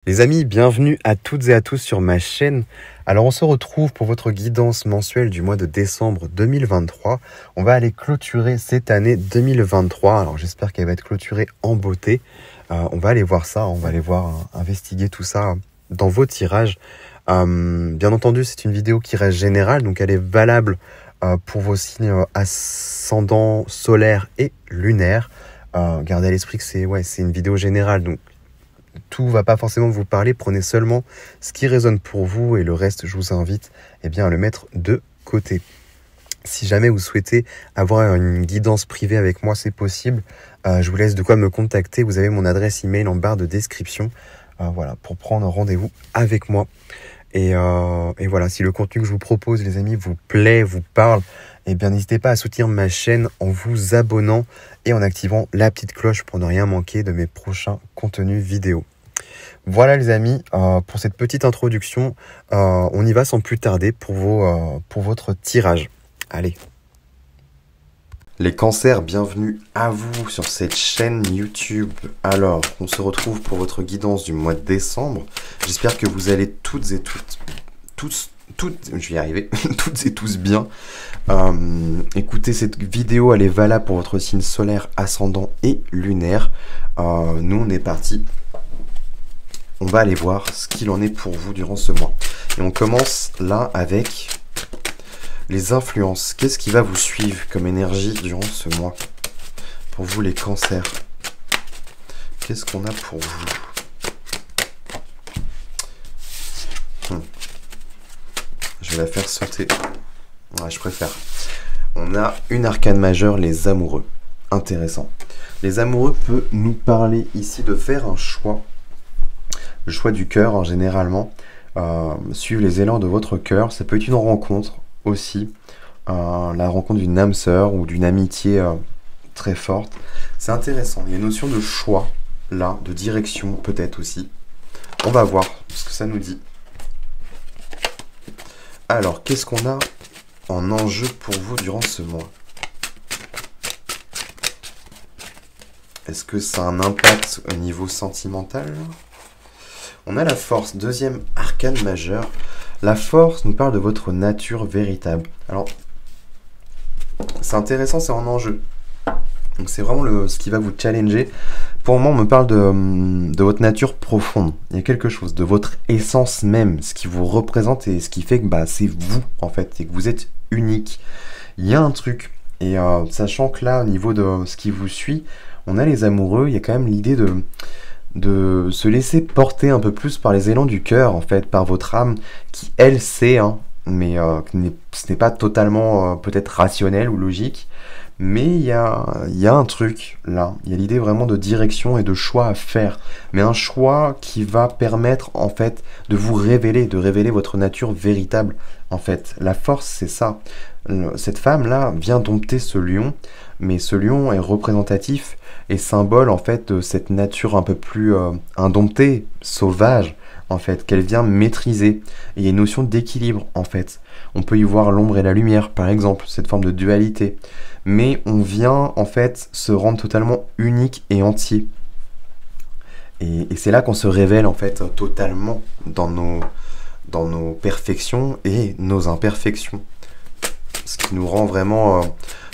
Les amis, bienvenue à toutes et à tous sur ma chaîne. Alors on se retrouve pour votre guidance mensuelle du mois de décembre 2023. On va aller clôturer cette année 2023. Alors j'espère qu'elle va être clôturée en beauté. On va aller voir ça, on va aller voir, investiguer tout ça dans vos tirages. Bien entendu, c'est une vidéo qui reste générale, donc elle est valable pour vos signes ascendants, solaires et lunaires. Gardez à l'esprit que c'est une vidéo générale, donc tout va pas forcément vous parler. Prenez seulement ce qui résonne pour vous et le reste, je vous invite à le mettre de côté. Si jamais vous souhaitez avoir une guidance privée avec moi, c'est possible. Je vous laisse de quoi me contacter. Vous avez mon adresse email en barre de description. Voilà, pour prendre rendez-vous avec moi. Et voilà, si le contenu que je vous propose, les amis, vous plaît, vous parle, n'hésitez pas à soutenir ma chaîne en vous abonnant et en activant la petite cloche pour ne rien manquer de mes prochains contenus vidéo. Voilà les amis, pour cette petite introduction, on y va sans plus tarder pour votre tirage. Allez. Les cancers, bienvenue à vous sur cette chaîne YouTube. Alors, on se retrouve pour votre guidance du mois de décembre. J'espère que vous allez toutes et tous, je vais y arriver, toutes et tous bien. Écoutez, cette vidéo, elle est valable pour votre signe solaire, ascendant et lunaire. Nous, on est parti. On va aller voir ce qu'il en est pour vous durant ce mois. Et on commence là avec les influences. Qu'est-ce qui va vous suivre comme énergie durant ce mois? Pour vous, les cancers. Qu'est-ce qu'on a pour vous? Je vais la faire sauter. Ouais, je préfère. On a une arcane majeure, les amoureux. Intéressant. Les amoureux peut nous parler ici de faire un choix. Le choix du cœur, généralement. Suivre les élans de votre cœur. Ça peut être une rencontre aussi. La rencontre d'une âme sœur ou d'une amitié très forte. C'est intéressant. Il y a une notion de choix, là, de direction peut-être aussi. On va voir ce que ça nous dit. Alors, qu'est-ce qu'on a en enjeu pour vous durant ce mois? Est-ce que ça a un impact au niveau sentimental? On a la force, deuxième arcane majeur. La force nous parle de votre nature véritable. Alors, c'est intéressant, c'est en enjeu. Donc c'est vraiment ce qui va vous challenger. Pour moi, on me parle de votre nature profonde. Il y a quelque chose, de votre essence même, ce qui vous représente et ce qui fait que c'est vous, en fait, et que vous êtes unique. Il y a un truc. Et sachant que là, au niveau de ce qui vous suit, on a les amoureux, il y a quand même l'idée de se laisser porter un peu plus par les élans du cœur, en fait, par votre âme, qui, elle, sait, mais ce n'est pas totalement peut-être rationnel ou logique. Mais il y a un truc là, il y a l'idée vraiment de direction et de choix à faire, mais un choix qui va permettre en fait de vous révéler, de révéler votre nature véritable. En fait, la force c'est ça. Cette femme là vient dompter ce lion, mais ce lion est représentatif et symbole en fait de cette nature un peu plus indomptée, sauvage en fait, qu'elle vient maîtriser. Et il y a une notion d'équilibre en fait. On peut y voir l'ombre et la lumière par exemple, cette forme de dualité. Mais on vient en fait se rendre totalement unique et entier. Et c'est là qu'on se révèle en fait totalement dans nos perfections et nos imperfections. Ce qui nous rend vraiment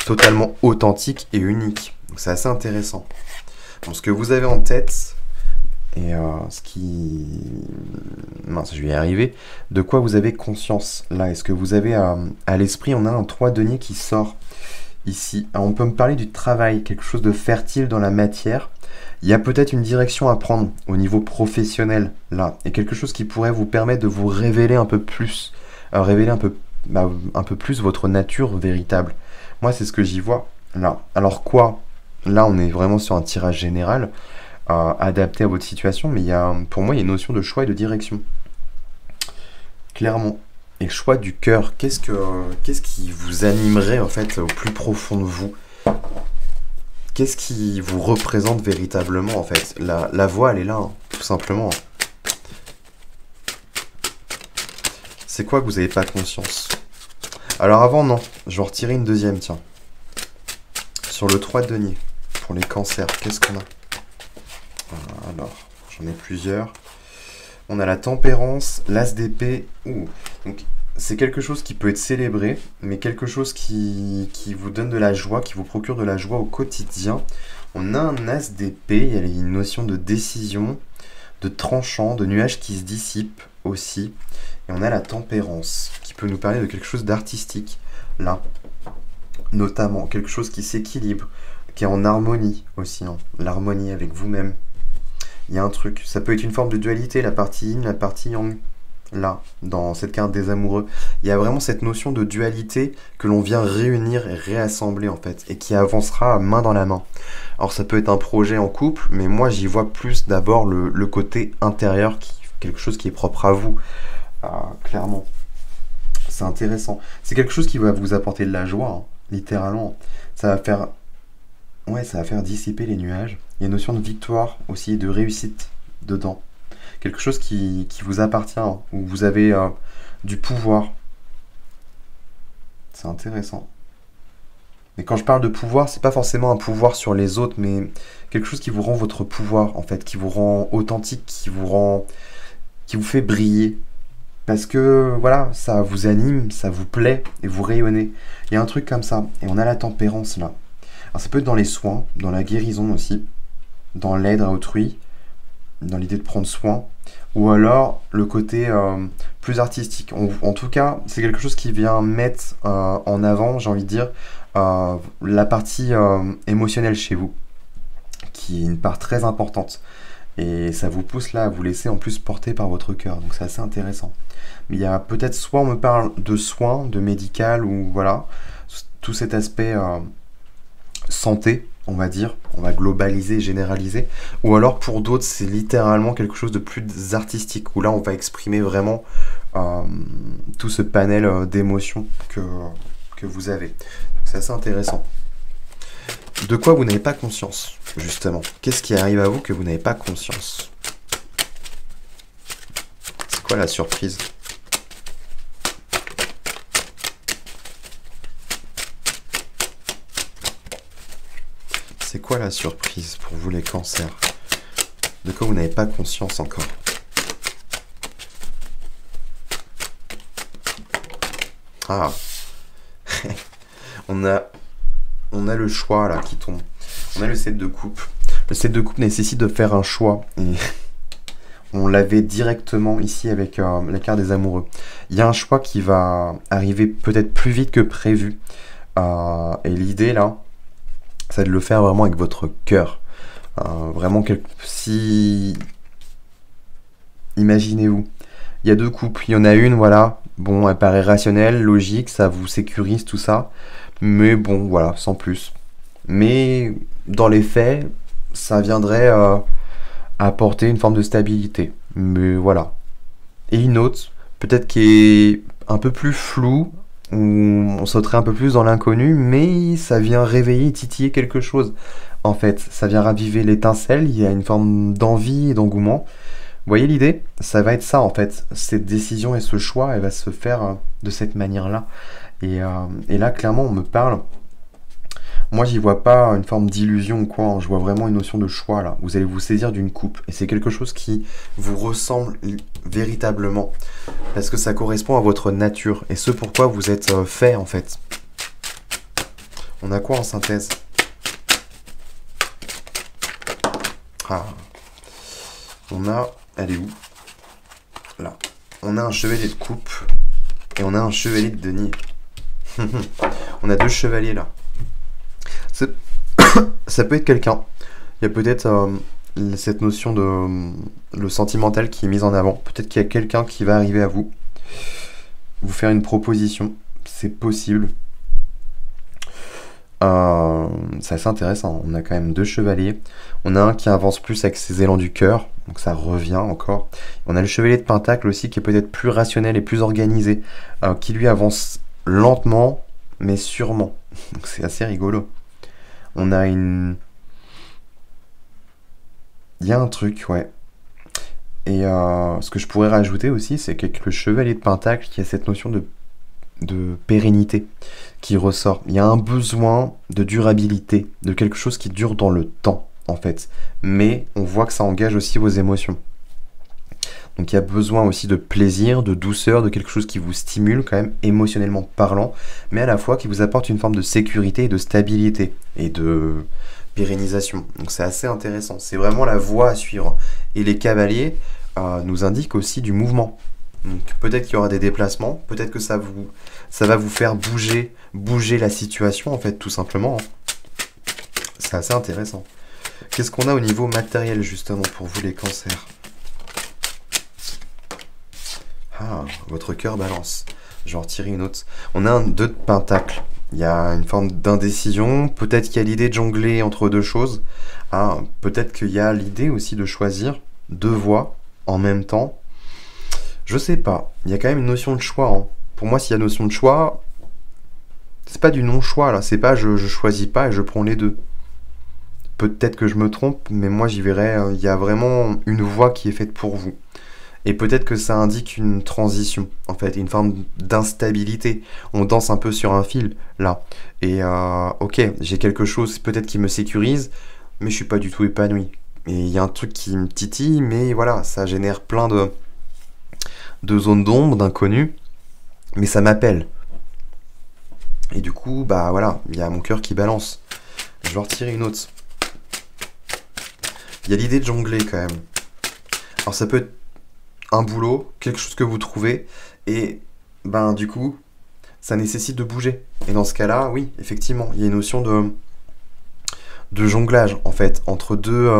totalement authentique et unique. Donc c'est assez intéressant. Bon, ce que vous avez en tête, et mince, je vais y arriver. De quoi vous avez conscience là? Est-ce que vous avez à l'esprit, on a un 3 deniers qui sort ici. Alors, on peut me parler du travail, quelque chose de fertile dans la matière. Il y a peut-être une direction à prendre au niveau professionnel là, et quelque chose qui pourrait vous permettre de vous révéler un peu plus, révéler un peu plus votre nature véritable. Moi, c'est ce que j'y vois là. Alors quoi? Là, on est vraiment sur un tirage général, adapté à votre situation, mais pour moi, il y a une notion de choix et de direction. Clairement. Et le choix du cœur, qu'est-ce qui vous animerait en fait au plus profond de vous? Qu'est-ce qui vous représente véritablement en fait? La voix, elle est là, tout simplement. C'est quoi que vous n'avez pas conscience? Alors avant, non. Je vais en retirer une deuxième, tiens. Sur le 3 de denier, pour les cancers, qu'est-ce qu'on a? Alors, j'en ai plusieurs. On a la tempérance, l'as d'épée. Ouh. Donc, c'est quelque chose qui peut être célébré, mais quelque chose qui vous donne de la joie, qui vous procure de la joie au quotidien. On a un as d'épée, il y a une notion de décision, de tranchant, de nuages qui se dissipent aussi. Et on a la tempérance, qui peut nous parler de quelque chose d'artistique, là. Notamment, quelque chose qui s'équilibre, qui est en harmonie aussi, hein. L'harmonie avec vous-même. Il y a un truc, ça peut être une forme de dualité, la partie yin, la partie yang. Là, dans cette carte des amoureux, il y a vraiment cette notion de dualité que l'on vient réunir et réassembler en fait, et qui avancera main dans la main. Alors ça peut être un projet en couple, mais moi j'y vois plus d'abord le côté intérieur, quelque chose qui est propre à vous, clairement. C'est intéressant. C'est quelque chose qui va vous apporter de la joie, hein, littéralement. Ça va faire, ouais, ça va faire dissiper les nuages. Il y a une notion de victoire aussi, de réussite dedans. Quelque chose qui vous appartient, hein, où vous avez du pouvoir. C'est intéressant. Mais quand je parle de pouvoir, c'est pas forcément un pouvoir sur les autres, mais quelque chose qui vous rend votre pouvoir, en fait, qui vous rend authentique, qui vous fait briller. Parce que, voilà, ça vous anime, ça vous plaît, et vous rayonnez. Il y a un truc comme ça. Et on a la tempérance, là. Alors ça peut être dans les soins, dans la guérison aussi, dans l'aide à autrui, dans l'idée de prendre soin, ou alors le côté plus artistique. En tout cas, c'est quelque chose qui vient mettre en avant, j'ai envie de dire, la partie émotionnelle chez vous, qui est une part très importante. Et ça vous pousse là à vous laisser en plus porter par votre cœur, donc c'est assez intéressant. Mais il y a peut-être soit on me parle de soins, de médical, ou voilà, tout cet aspect santé, on va dire, on va globaliser, généraliser, ou alors pour d'autres c'est littéralement quelque chose de plus artistique, où là on va exprimer vraiment tout ce panel d'émotions que vous avez. C'est assez intéressant. De quoi vous n'avez pas conscience, justement? Qu'est-ce qui arrive à vous que vous n'avez pas conscience? C'est quoi la surprise? C'est quoi la surprise pour vous les cancers? De quoi vous n'avez pas conscience encore? Ah, on a le choix là qui tombe. On a le 7 de coupe. Le 7 de coupe nécessite de faire un choix. Et on l'avait directement ici avec la carte des amoureux. Il y a un choix qui va arriver peut-être plus vite que prévu. Et l'idée là, c'est de le faire vraiment avec votre cœur. Vraiment, si... Imaginez-vous. Il y a deux couples. Il y en a une, voilà. Bon, elle paraît rationnelle, logique, ça vous sécurise tout ça. Mais bon, voilà, sans plus. Mais dans les faits, ça viendrait apporter une forme de stabilité. Mais voilà. Et une autre, peut-être qui est un peu plus floue, où on sauterait un peu plus dans l'inconnu, mais ça vient réveiller, titiller quelque chose. En fait, ça vient raviver l'étincelle, il y a une forme d'envie et d'engouement. Vous voyez l'idée? Ça va être ça en fait. Cette décision et ce choix, elle va se faire de cette manière-là. Et là, clairement, on me parle. Moi, j'y vois pas une forme d'illusion ou quoi, hein. Je vois vraiment une notion de choix là. Vous allez vous saisir d'une coupe. Et c'est quelque chose qui vous ressemble véritablement. Parce que ça correspond à votre nature. Et ce pourquoi vous êtes fait en fait. On a quoi en synthèse? Ah. On a... Elle est où? Là. On a un chevalier de coupe. Et on a un chevalier de denier. On a deux chevaliers là. Ça peut être quelqu'un. Il y a peut-être cette notion de le sentimental qui est mise en avant. Peut-être qu'il y a quelqu'un qui va arriver à vous faire une proposition. C'est possible. C'est assez intéressant. On a quand même deux chevaliers. On a un qui avance plus avec ses élans du cœur. Donc ça revient encore. On a le chevalier de pentacle aussi qui est peut-être plus rationnel et plus organisé. Qui lui avance lentement mais sûrement. Donc c'est assez rigolo. On a une... Il y a un truc, ouais. Et ce que je pourrais rajouter aussi, c'est qu'avec le chevalier de pentacle, il y a cette notion de pérennité qui ressort. Il y a un besoin de durabilité, de quelque chose qui dure dans le temps, en fait. Mais on voit que ça engage aussi vos émotions. Donc il y a besoin aussi de plaisir, de douceur, de quelque chose qui vous stimule quand même émotionnellement parlant, mais à la fois qui vous apporte une forme de sécurité et de stabilité et de pérennisation. Donc c'est assez intéressant. C'est vraiment la voie à suivre. Et les cavaliers nous indiquent aussi du mouvement. Donc peut-être qu'il y aura des déplacements, peut-être que ça va vous faire bouger la situation en fait, tout simplement. C'est assez intéressant. Qu'est-ce qu'on a au niveau matériel justement pour vous les cancers? Ah, votre cœur balance. Je vais en retirer une autre. On a un 2 de pentacle. Il y a une forme d'indécision. Peut-être qu'il y a l'idée de jongler entre deux choses. Ah, peut-être qu'il y a l'idée aussi de choisir deux voies en même temps. Je sais pas. Il y a quand même une notion de choix. Hein. Pour moi, s'il y a notion de choix, c'est pas du non-choix là. C'est pas je choisis pas et je prends les deux. Peut-être que je me trompe, mais moi j'y verrais. Il y a vraiment une voie qui est faite pour vous. Et peut-être que ça indique une transition, en fait, une forme d'instabilité. On danse un peu sur un fil, là. Et ok, j'ai quelque chose peut-être qui me sécurise, mais je suis pas du tout épanoui. Et il y a un truc qui me titille, mais voilà, ça génère plein de zones d'ombre, d'inconnus, mais ça m'appelle. Et du coup, bah voilà, il y a mon cœur qui balance. Je vais en retirer une autre. Il y a l'idée de jongler quand même. Alors ça peut être un boulot, quelque chose que vous trouvez, et ben du coup, ça nécessite de bouger. Et dans ce cas-là, oui, effectivement, il y a une notion de jonglage, en fait, entre deux...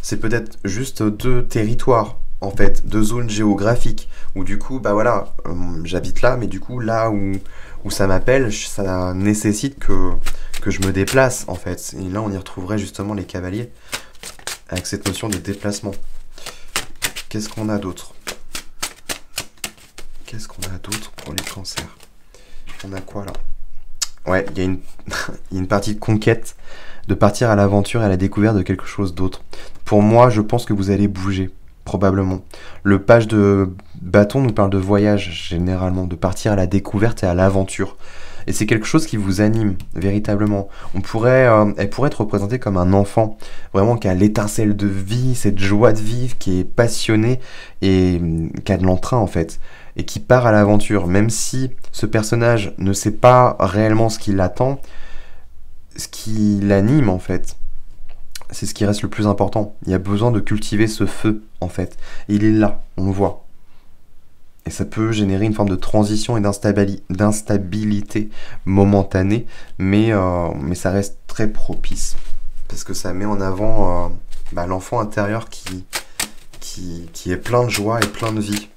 c'est peut-être juste deux territoires, en fait, deux zones géographiques, où du coup, bah voilà, j'habite là, mais du coup, là où ça m'appelle, ça nécessite que je me déplace, en fait. Et là, on y retrouverait justement les cavaliers, avec cette notion de déplacement. Qu'est-ce qu'on a d'autre? Qu'est-ce qu'on a d'autre pour les cancers? On a quoi là? Ouais, il y a une partie de conquête, de partir à l'aventure et à la découverte de quelque chose d'autre. Pour moi, je pense que vous allez bouger, probablement. Le page de bâton nous parle de voyage, généralement, de partir à la découverte et à l'aventure. Et c'est quelque chose qui vous anime, véritablement. Elle pourrait être représentée comme un enfant, vraiment qui a l'étincelle de vie, cette joie de vivre, qui est passionné et qui a de l'entrain, en fait. Et qui part à l'aventure, même si ce personnage ne sait pas réellement ce qui l'attend, ce qui l'anime, en fait, c'est ce qui reste le plus important. Il y a besoin de cultiver ce feu, en fait. Et il est là, on le voit. Et ça peut générer une forme de transition et d'instabilité momentanée, mais ça reste très propice. Parce que ça met en avant l'enfant intérieur qui est plein de joie et plein de vie.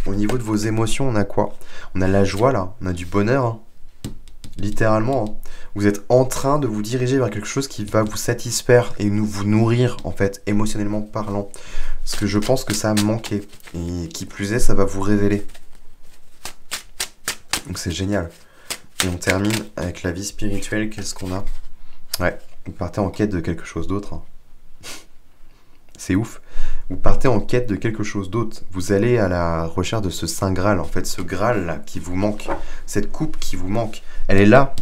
Au niveau de vos émotions, on a quoi? On a la joie là, on a du bonheur, hein. Littéralement. Hein. Vous êtes en train de vous diriger vers quelque chose qui va vous satisfaire et vous nourrir, en fait, émotionnellement parlant. Parce que je pense que ça a manqué. Et qui plus est, ça va vous révéler. Donc c'est génial. Et on termine avec la vie spirituelle. Qu'est-ce qu'on a? Ouais, vous partez en quête de quelque chose d'autre. Hein. C'est ouf. Vous partez en quête de quelque chose d'autre. Vous allez à la recherche de ce Saint Graal, en fait, ce Graal là qui vous manque. Cette coupe qui vous manque. Elle est là.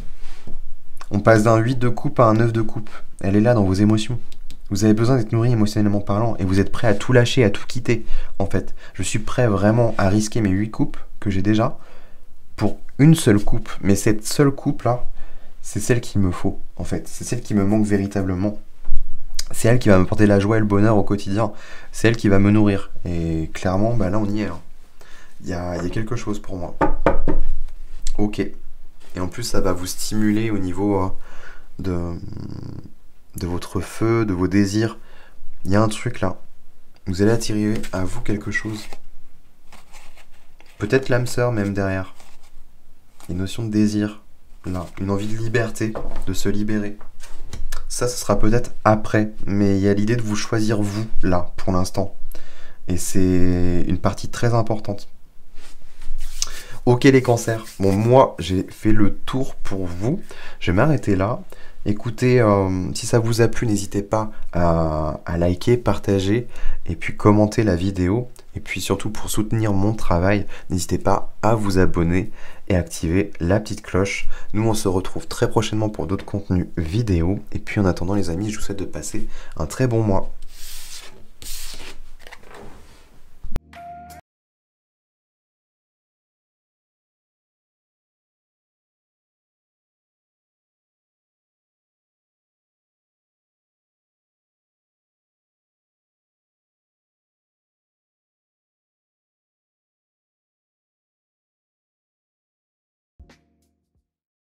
On passe d'un 8 de coupe à un 9 de coupe. Elle est là dans vos émotions. Vous avez besoin d'être nourri émotionnellement parlant et vous êtes prêt à tout lâcher, à tout quitter, en fait. Je suis prêt vraiment à risquer mes 8 coupes que j'ai déjà pour une seule coupe. Mais cette seule coupe-là, c'est celle qu'il me faut, en fait. C'est celle qui me manque véritablement. C'est elle qui va me porter la joie et le bonheur au quotidien. C'est elle qui va me nourrir. Et clairement, bah là, on y est. Hein. Il y a quelque chose pour moi. Ok. Et en plus, ça va vous stimuler au niveau de votre feu, de vos désirs. Il y a un truc là. Vous allez attirer à vous quelque chose. Peut-être l'âme sœur même derrière. Une notion de désir. Là. Une envie de liberté, de se libérer. Ça, ce sera peut-être après. Mais il y a l'idée de vous choisir vous, là, pour l'instant. Et c'est une partie très importante. Ok les cancers. Bon, moi, j'ai fait le tour pour vous. Je vais m'arrêter là. Écoutez, si ça vous a plu, n'hésitez pas à liker, partager et puis commenter la vidéo. Et puis surtout pour soutenir mon travail, n'hésitez pas à vous abonner et activer la petite cloche. Nous, on se retrouve très prochainement pour d'autres contenus vidéo. Et puis en attendant les amis, je vous souhaite de passer un très bon mois.